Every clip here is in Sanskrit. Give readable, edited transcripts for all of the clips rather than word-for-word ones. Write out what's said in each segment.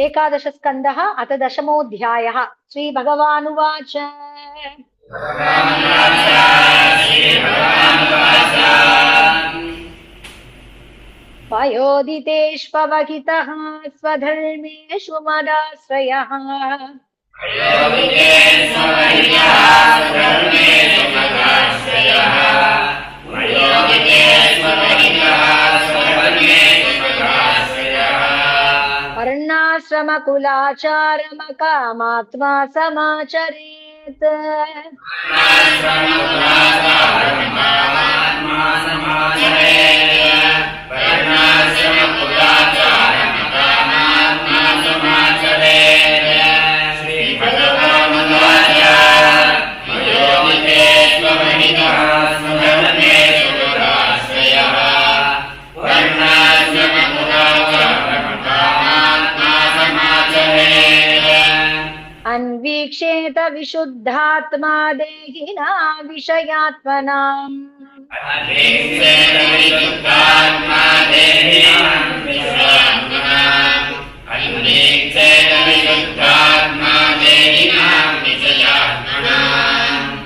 एकादश स्कन्धः अथ दशमोऽध्यायः। श्रीभगवानुवाच पयोदितेष्ववहितः स्वधर्मेषु मदाश्रयः वर्णाश्रमकुलाचारमकामात्मा समाचरेत् अन्वीक्षेत विशुद्धात्मा देहिना विषयात्मनाम्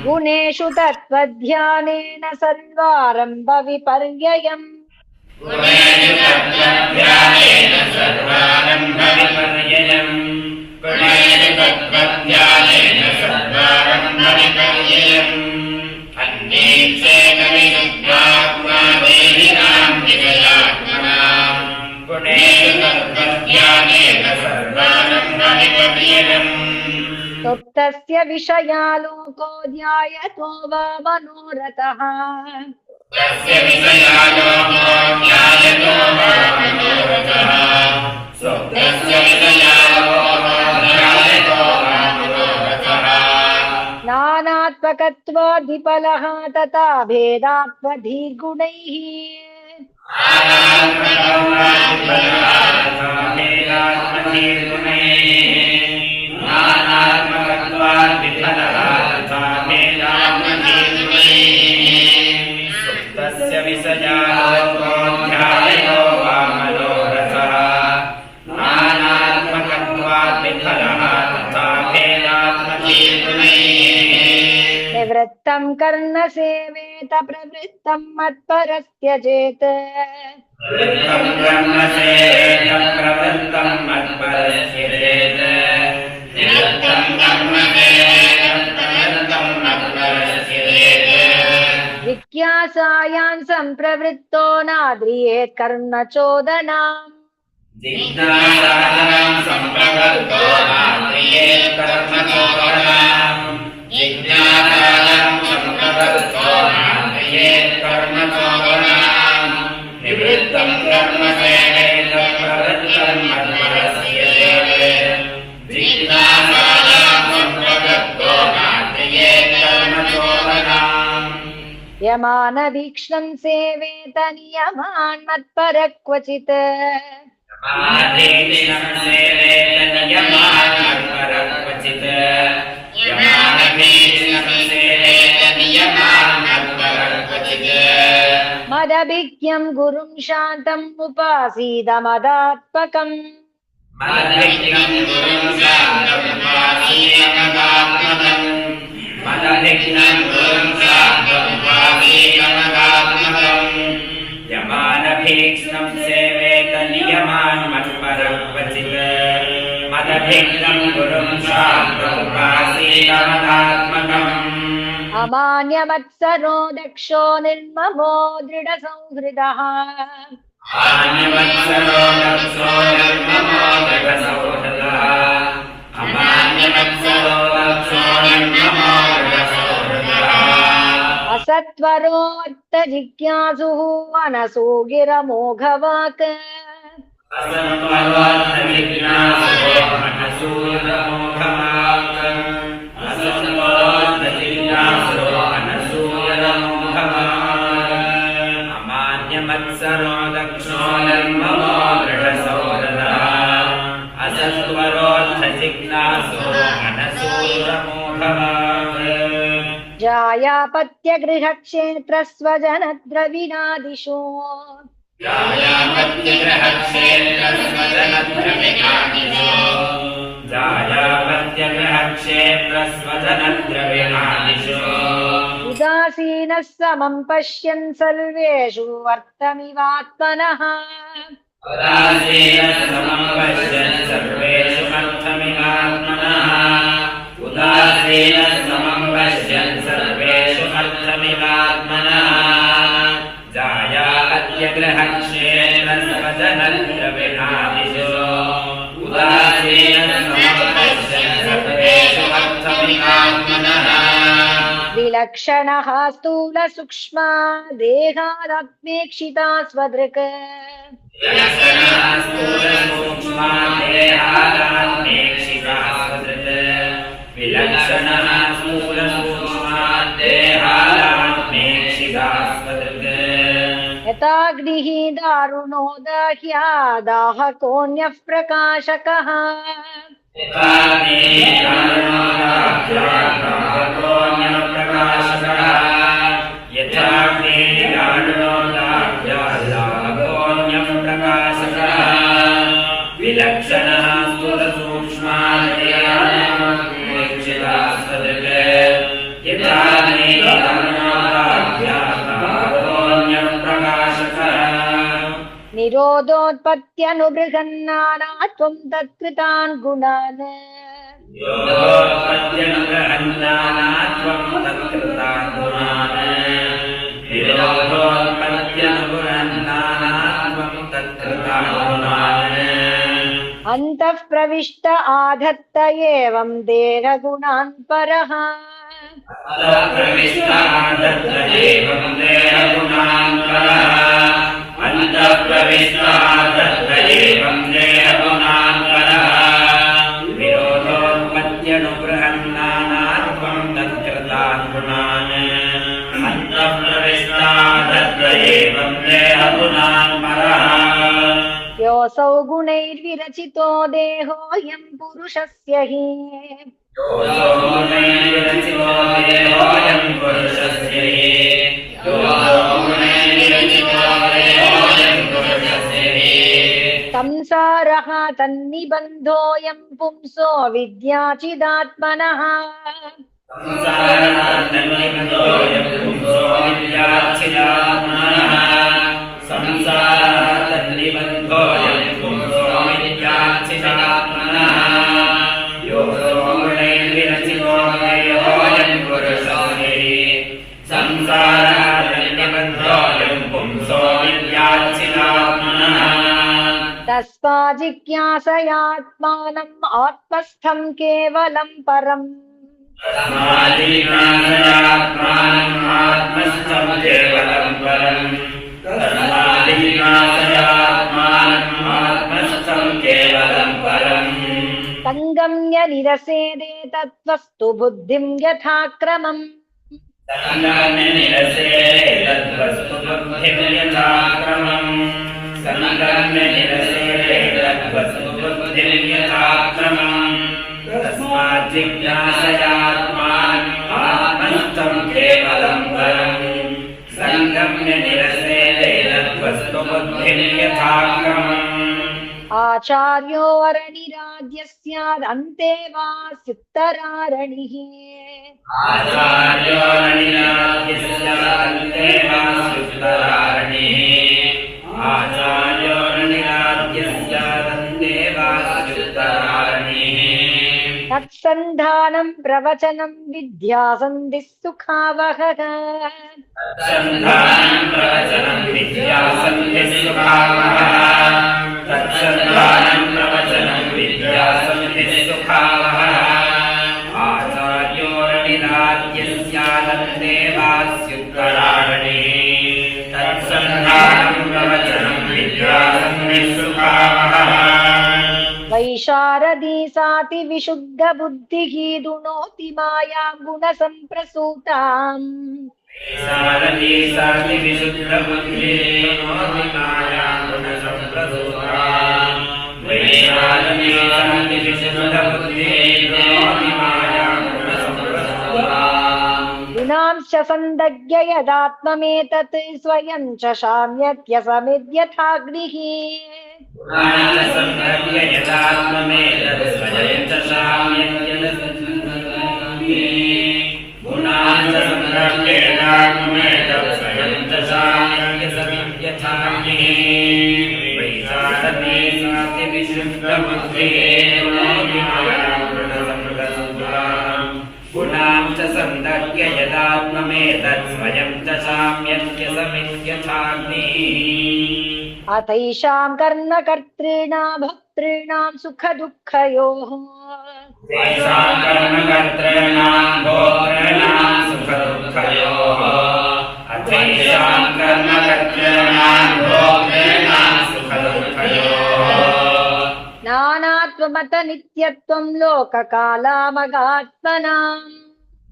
गुणेषु तत्त्वध्यानेन सर्वारम्भ विपर्ययम् तस्य विषयालोको ध्यायतो वा मनोरथः नानात्मकत्वादिफलः तथा भेदात्मधीर्गुणैः निवृत्तं कर्म सेवेत प्रवृत्तं मत्परस्य चेत् जिज्ञासायां सम्प्रवृत्तो नाद्रियेत् कर्म चोदनाम् यमानवीक्ष्णं सेवेत नियमान् मत्परः क्वचित् मदभिज्ञं गुरुं शान्तम् उपासीद मदात्मकम् यमानभीक्ष्णं सेवेत नियमान् मत्परः क्वचित् मदभिज्ञं गुरुं शान्तमुपासीद मदात्मकम् अमान्यवत्सरो दक्षो निर्ममो दृढसंहृदः असत्वरो अर्थजिज्ञासुः अनसो गिरमोघवाक् अमान्यमत्सरो दक्षो निर्ममो दृढसंहृदः असत्वरोऽर्थजिज्ञासो मनसूरमोघवाक् जायापत्यगृहक्षेत्रस्वजनद्रविणादिषु जायापत्यग्रहक्षेत्रस्वजनद्रव्यमादिषु उदासीनः समं पश्यन् सर्वेषु अर्थमिवात्मनः उदासीनसमं पश्यन् सर्वेषु अर्थमिवात्मनः उदासीनसमं पश्यन् सर्वेषु अर्थमिवात्मनः जायापत्यग्रहक्षेत्रस्वजनद्रव्यमादिषु उदासीनसमं पश्यन् सर्वेषु अर्थमिवात्मनः विलक्षणः स्थूलसूक्ष्मा देहादात्मेक्षिता स्वदृक् विलक्षणः स्थूलसूक्ष्माद्देहादात्मेक्षितास्वदृक् यथाग्निः दारुणो दाह्यादाहकोऽन्यः प्रकाशकः विलक्षणः स्थूलसूक्ष्माद्देहादात्मेक्षितास्वदृक् निरोधोत्पत्त्यनुबृहन्नानात्वं तत्कृतान् गुणान् अन्तः प्रविष्ट आधत्त एवं देहगुणान् परः विरोधोत्पत्त्यनुबृहन्नानात्वं तत्कृतान् गुणान् अन्तःप्रविष्टादत्त एवं देहगुणान् परः योऽसौ गुणैर्विरचितो देहोऽयं पुरुषस्य हि संसारः तन्निबन्धोऽयं पुंसो विद्याचिदात्मनः तस्माज्जिज्ञासयात्मानम् आत्मस्थं केवलं परम् संगम्य निरसेदे तत्त्वस्तु बुद्धिं यथाक्रमम् तस्माज्जिज्ञासयात्मानम् केवलं परम् संगम्य निरसेदे तद्वस्तु बुद्धिं यथाक्रमम् आचार्यो अरणिराज्य स्याद् अन्ते वा स्युत्तरारणिः आचार्यो अरणिराज्य स्याद् अन्ते वा स्युत्तरारणिः आचार्यो अरणिराज्य स्याद् अन्ते वा स्युत्तरारणिः तत्सन्धानं प्रवचनं विद्यासन्धिः सुखावहः तत्सन्धानं प्रवचनं विद्यासन्धिः सुखावहः तत्सन्धानं प्रवचनं विद्यासन्धिः सुखावहः आचार्यो अरणिराज्य स्यादन्ते वा स्युत्तरारणिः तत्सन्धानं प्रवचनं विद्यासन्धिः सुखावहः वैशारदी साति विशुद्धबुद्धिः दुनोति मायां गुणसम्प्रसूताम् वैशारदी साति विशुद्धबुद्धिः दुनोति मायां गुणसम्प्रसूताम् वैशारदी साति विशुद्धबुद्धिः दुनोति मायां गुणसम्प्रसूताम् गुणांश्च सन्दज्ञ यदात्ममेतत् स्वयं च शाम्यत्यसमिद्यथाग्निः गुणां च सन्दर्भ्य यदात्ममेतत् स्वयं च शाम्यत्यसमिद्यथाग्निः अतैषां कर्मकर्तॄणां भोक्तॄणां सुखदुःखयोः तेषां कर्मकर्तॄणां भोक्तॄणां सुखदुःखयोः अथैषां कर्मकर्तॄणां भोक्तॄणां सुखदुःखयोः नानात्वमतनित्यत्वं लोककालामगात्मनाम्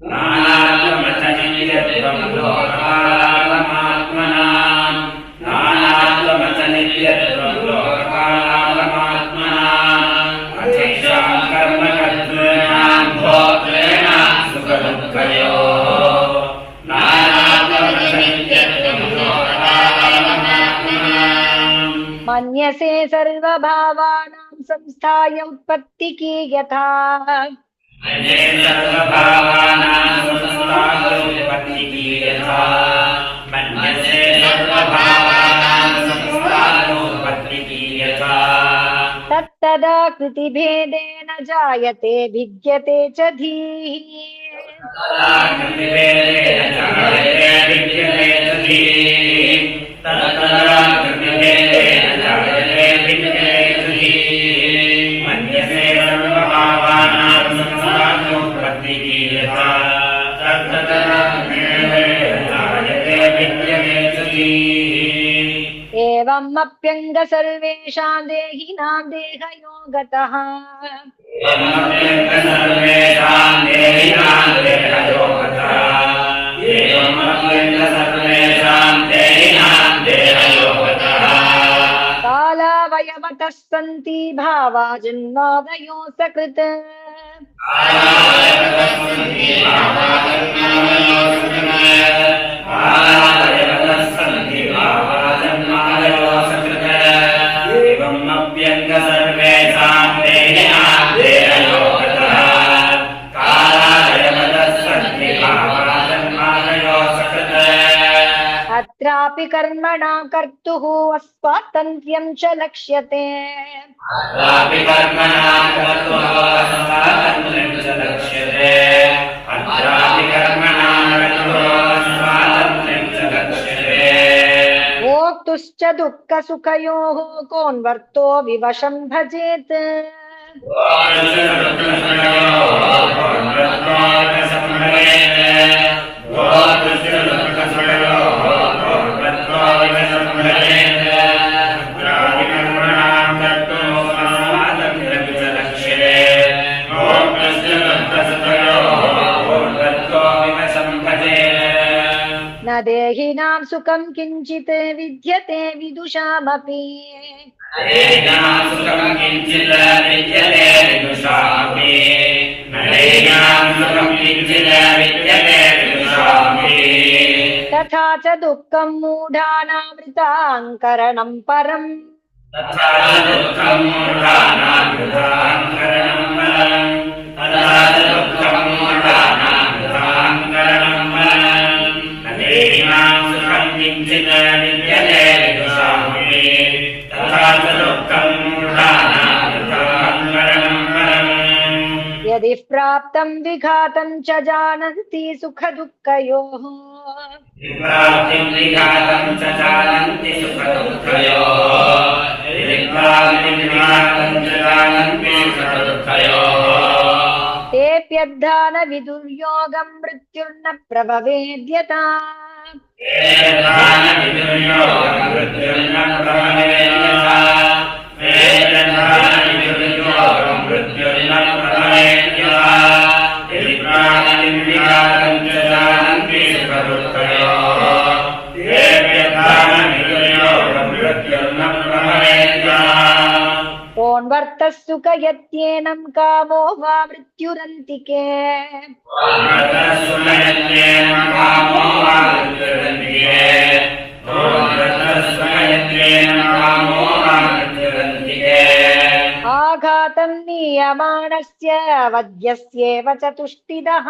नानात्वमतनित्यत्वं लोककालात्मनाम् नानात्वमतनित्यत्वं लोककालात्मनाम् अथैषां कर्मकर्तॄणां भोक्तॄणां सुखदुःखयोः नानात्वमतनित्यत्वं लोककालात्मनाम् मन्यसे सर्वभावानां संस्थाय उत्पत्तिकी यथा मन्ये सर्वभावानां संस्थायोपत्तिकी यथा मन्यसे सर्वभावानां संस्थायोपत्तिकी यथा तत्तदा कृतिभेदेन जायते भिद्यते च धीः तदा कृतिभेदेन जायते भिद्यते च धीः तदा कृतिभेदेन जायते भिद्यते च धीः मन्यसे सर्वभावानां संस्थायोपत्तिकी यथा तदा कृतिभेदेन जायते भिद्यते च धीः एवमप्यङ्ग सर्वेषां देहिनां देहयोगतः सर्वेषां देहिनां देहयोगतः एवमप्यङ्ग सर्वेषां देहिनां देहयोगतः कालावयवतः सन्ति भावा जन्मादयो सकृत् एवमप्यङ्ग सर्वेषां देहिनां देहयोगतः कालावयवतः सन्ति भावा जन्मादयो सकृत् अत्रापि कर्मणां कर्तुः अस्वातन्त्र्यं च लक्ष्यते अत्रापि कर्मणां कर्तुः स्वातन्त्र्यं च लक्ष्यते अत्रापि कर्मणां कर्तुः स्वातन्त्र्यं च लक्ष्यते भोक्तुश्च दुःखसुखयोः कोन्वर्तो विवशं भजेत् न देहिनां सुखं किञ्चित् विद्यते विदुषामपि सुखं किञ्चित् विद्यते विदुषामपि नैनां सुखं किञ्चित् विद्यते विदुषामपि तथा च दुःखं मूढानामृताङ्करणं परम् तथा च दुःखं मूढानामृताङ्करणं परम् तथा च दुःखं मूढानामृताङ्करणं परम् नैनां सुखं किञ्चित् विद्यते विदुषामपि तथा च दुःखं मूढानामृताङ्करणं परम् यदि प्राप्तं विघातं च जानन्ति सुखदुःखयोः विप्राप्तिं विघातं च जानन्ति सुखदुःखयोः विप्राप्तिं विघातं च जानन्ति सुखदुःखयोः तेऽप्यद्धान विदुर्योगं मृत्युर्न प्रभवेद्यता वर्तः सुखयत्येनं कामो वा मृत्युरन्तिके आघातं नीयमाणस्य वध्यस्येव च तुष्टिदः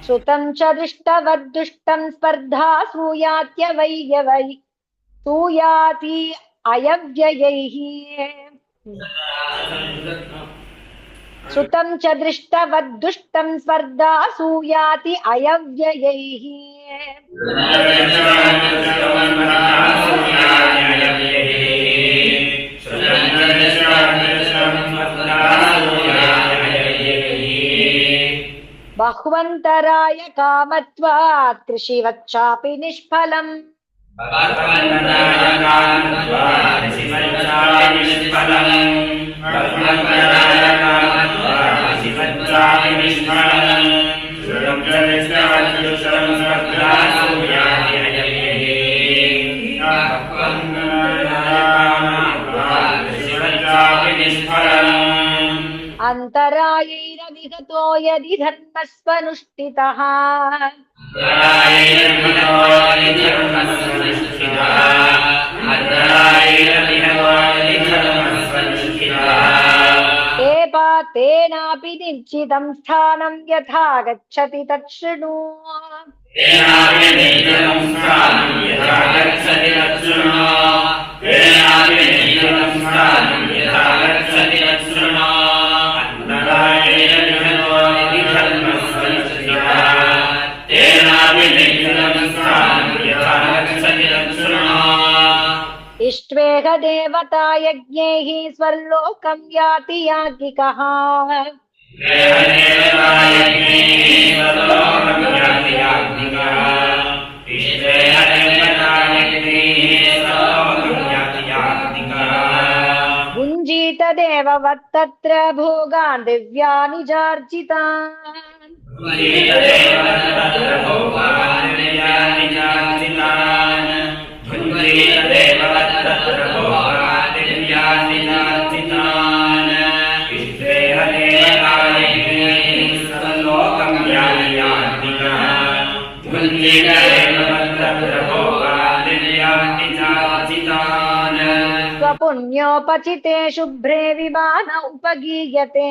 श्रुतं च दृष्टवद्दुष्टं स्पर्धा सूयाति अयव्ययैः श्रुतं च दृष्टवद्दुष्टं स्पर्धा सूयाति अयव्ययैः बह्वन्तराय कामत्वात् कृषिवच्चापि निष्फलम् अन्तरायैरविगतो यदि धर्मस्वनुष्ठितः तेनापि निश्चितं स्थानं यथा गच्छति तत् शृणु इष्ट्वेह देवता यज्ञैः स्वर्लोकं याति याज्ञिकः भुञ्जीत देववत्तत्र भोगान् दिव्यानि चार्जितान् स्वपुण्योपचिते शुभ्रे विमान उपगीयते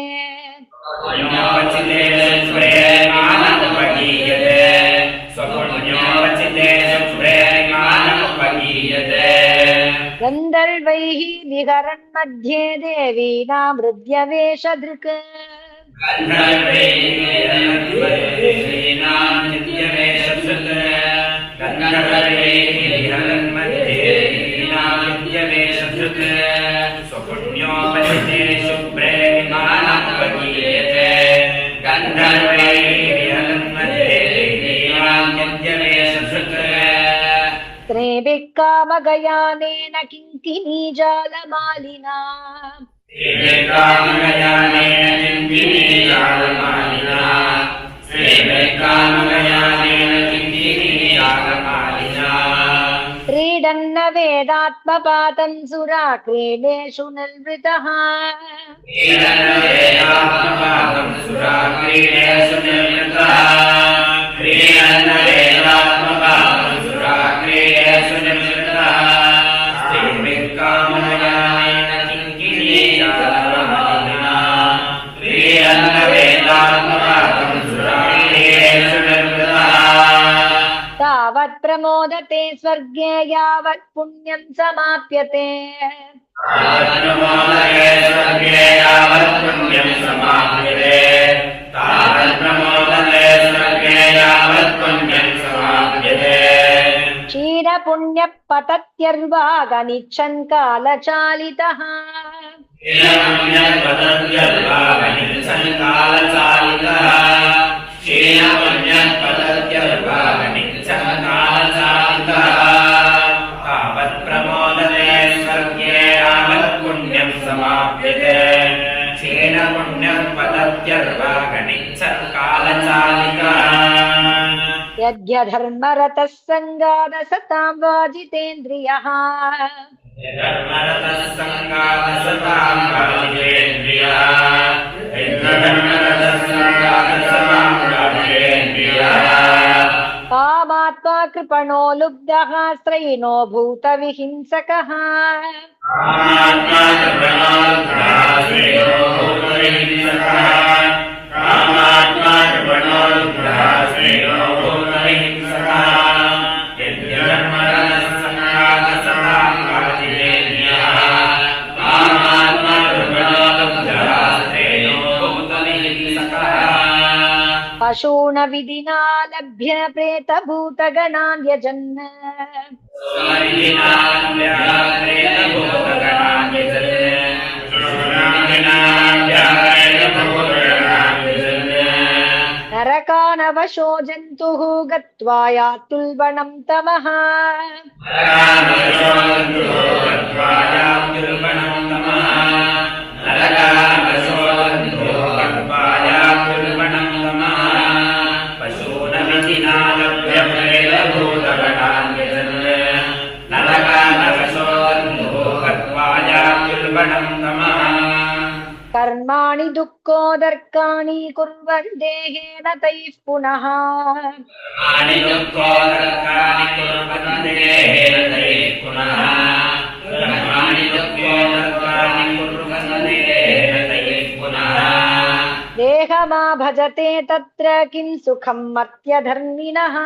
गन्धर्वैः विहरन् मध्ये देवीनां हृद्यवेशधृक् स्त्रीभिः कामगयानेन किङ्किणी जालमालिना क्रीडन्न वेदात्मपातं सुरा क्रीडेषु निर्वृतः तावत् प्रमोदते स्वर्गे यावत् पुण्यं समाप्यते क्षीरपुण्यः पतत्यर्वागनिच्छन् कालचालितः तावदत्यर्वागणित्सत्कालचालिका यद्यधर्मरतः सङ्गादसतां वाजितेन्द्रियः धर्मरतः सङ्गादसतां वाजितेन्द्रियः धर्मरतः सङ्गादसतां वाजितेन्द्रियः कामात्मा कृपणो लुब्धः स्त्रयिनो भूतविहिंसकः कामात्मा कृपणो लुब्धः स्त्रयिनो भूतविहिंसकः कामात्मा कृपणो लुब्धः स्त्रयिनो भूतविहिंसकः यद्यधर्मरतः सङ्गादसतां वाजितेन्द्रियः कामात्मा कृपणो लुब्धः स्त्रयिनो भूतविहिंसकः पशून विधिना लभ्य प्रेतभूतगणान् यजन् नरकानवशो जन्तुः गत्वा यात्तुल्बणं तमः कर्माणि दुःखोदर्काणि कुर्वन् देहेन तैः पुनः देहमा भजते तत्र किं सुखं मर्त्यधर्मिणः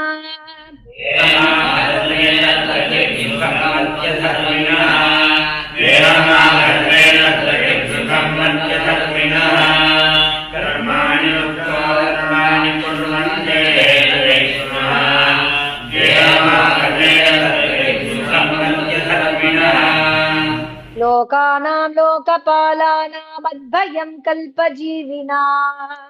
लोकानां लोकपालानां मद्भयं कल्पजीविनाम्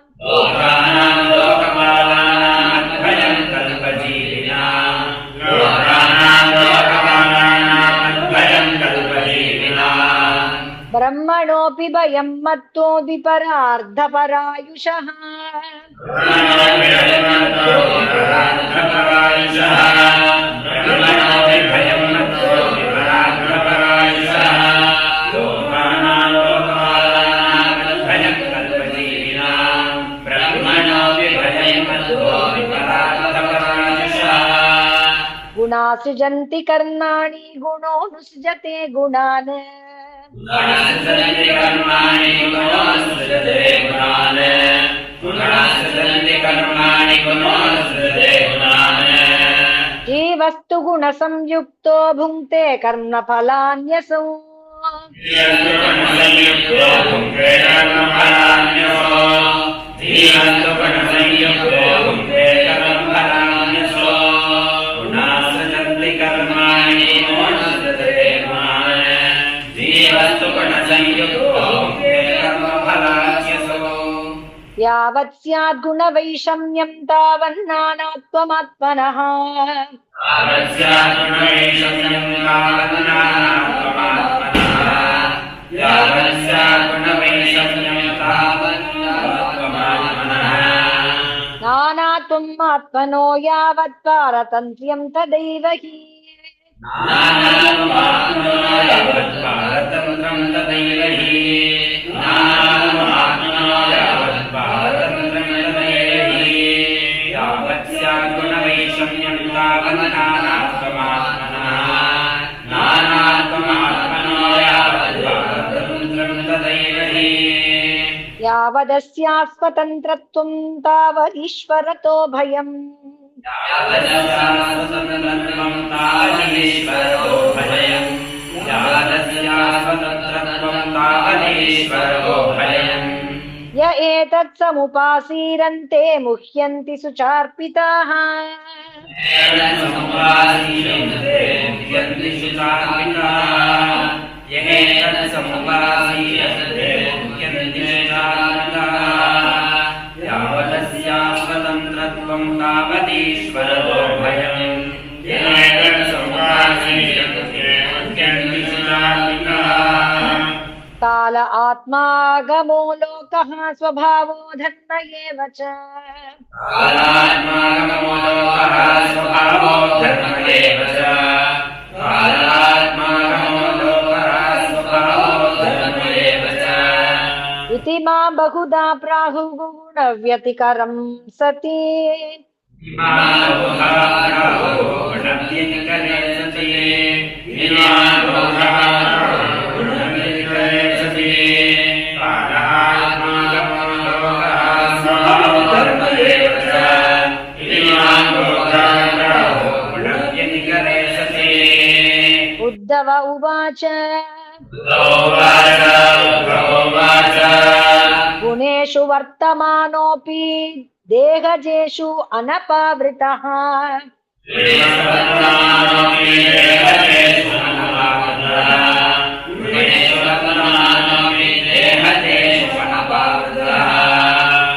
ब्रह्मणोऽपि भयं मत्तो द्विपरार्धपरायुषः गुणा सृजन्ति कर्माणि गुणोऽनुसृजते गुणान् जीवस्तु गुणसंयुक्तो भुङ्क्ते कर्मफलान्यसौ यावत् स्यात् गुणवैषम्यं तावन्नानात्वमात्मनः नानात्वम् आत्मनो यावत् पारतन्त्र्यं तदैव हि यावदस्यास्वतन्त्रत्वं तावदीश्वरतो भयम् य एतत् समुपासीरन्ते मुह्यन्ति सुचार्पिताः यावदस्यास्वतन्त्रत्वं तावदीश्वरो भयम् काल आत्मागमो लोक लोकः स्वभावो धर्म एव च। कालात्मागमो लोकः स्वभावो धर्म एव च। कालात्मागमो लोकः स्वभावो धर्म एव च। इति मां बहुधा प्राहुः गुणव्यतिकरं सति। उद्धव उवाच गुणेषु वर्तमानोऽपि देहजेषु अनपावृतः।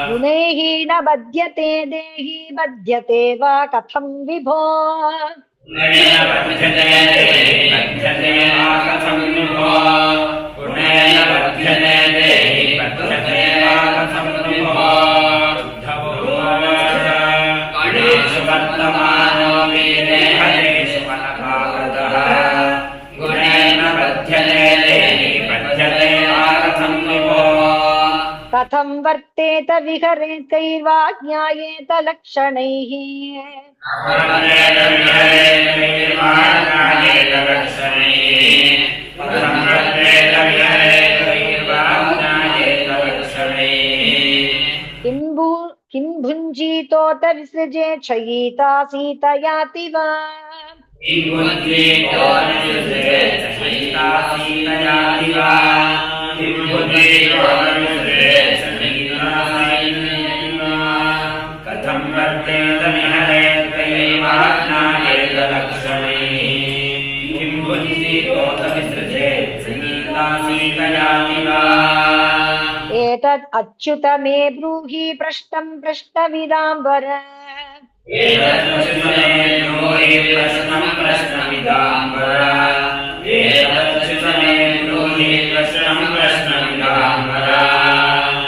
गुणैः न बध्यते देही बध्यते वा कथं विभो। कथं वर्तेत विहरेत् कैर्वा ज्ञायेत लक्षणैः। किं भुञ्जीतोत विसृजे क्षयीता सीतयाति वा। कथं वर्तेत विहरेत् कैर्वा ज्ञायेत लक्षणैः। किं भुञ्जीतोत विसृजेत् क्षयीता सीतयाति वा। एतद् अच्युत मे ब्रूहि प्रश्नं प्रश्नविदाम्बर।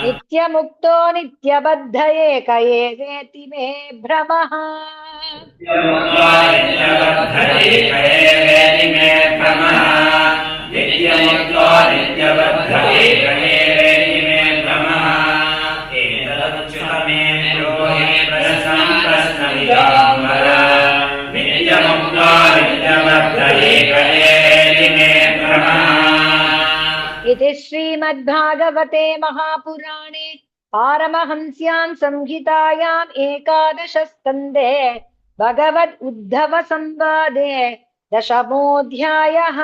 नित्यमुक्तो नित्यबद्ध एक एवेति मे भ्रमः। इति श्रीमद्भागवते महापुराणे पारमहंस्यां संहितायाम् 11 स्कन्धे भगवद् उद्धव संवादे 10मोऽध्यायः।